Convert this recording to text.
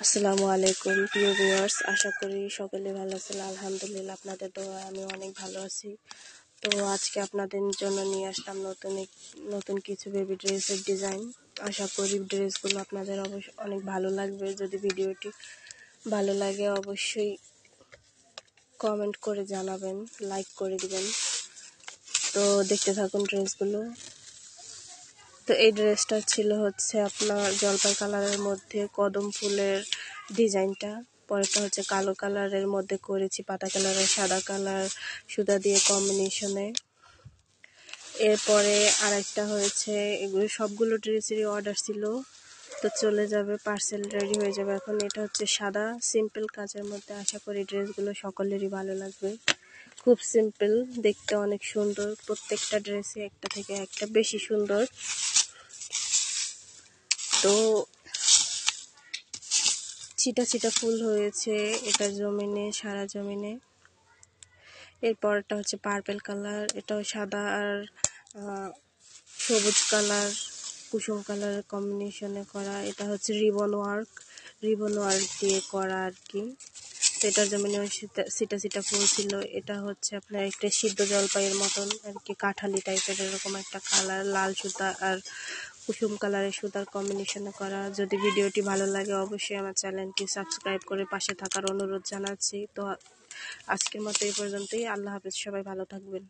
আসসালামু আলাইকুম প্রিয় ভিউয়ার্স, আশা করি সকলে ভালো আছেন। আলহামদুলিল্লাহ, আপনাদের দোয়ায় আমি অনেক ভালো আছি। তো আজকে আপনাদের জন্য নিয়ে আসলাম নতুন কিছু বেবি ড্রেসের ডিজাইন। আশা করি ড্রেসগুলো আপনাদের অবশ্যই অনেক ভালো লাগবে। যদি ভিডিওটি ভালো লাগে অবশ্যই কমেন্ট করে জানাবেন, লাইক করে দিবেন। তো দেখতে থাকুন ড্রেসগুলো। তো এই ড্রেসটা ছিল হচ্ছে আপনার জলপাই কালারের মধ্যে কদম ফুলের ডিজাইনটা। পরেরটা হচ্ছে কালো কালারের মধ্যে করেছি পাতা কালারের সাদা কালার সুতা দিয়ে কম্বিনেশনে। এরপরে আরেকটা হয়েছে, এগুলো সবগুলো ড্রেসেরই অর্ডার ছিল, তো চলে যাবে, পার্সেল রেডি হয়ে যাবে এখন। এটা হচ্ছে সাদা সিম্পল কাজের মধ্যে। আশা করি ড্রেসগুলো সকলেরই ভালো লাগবে। খুব সিম্পল, দেখতে অনেক সুন্দর। প্রত্যেকটা ড্রেসে একটা থেকে একটা বেশি সুন্দর। তো ছিটা ছিটা ফুল হয়েছে এটা জমিনে, সারা জমিনে। এরপরটা হচ্ছে পার্পেল কালার, এটাও সাদা আর সবুজ কালার কুসুম কালারের কম্বিনেশনে করা। এটা হচ্ছে রিবন ওয়ার্ক দিয়ে করা আর কি। এটার জমিনে সিটা সিটা ফুল ছিল। এটা হচ্ছে আপনার একটা সিদ্ধ জলপাইয়ের মতন আর কি, কাঠালি টাইপের এরকম একটা কালার, লাল সুতা আর কুসুম কালারের সুতার কম্বিনেশনে করা। যদি ভিডিওটি ভালো লাগে অবশ্যই আমার চ্যানেলটি সাবস্ক্রাইব করে পাশে থাকার অনুরোধ জানাচ্ছি। তো আজকের মতো এই পর্যন্তই। আল্লাহ হাফেজ, সবাই ভালো থাকবেন।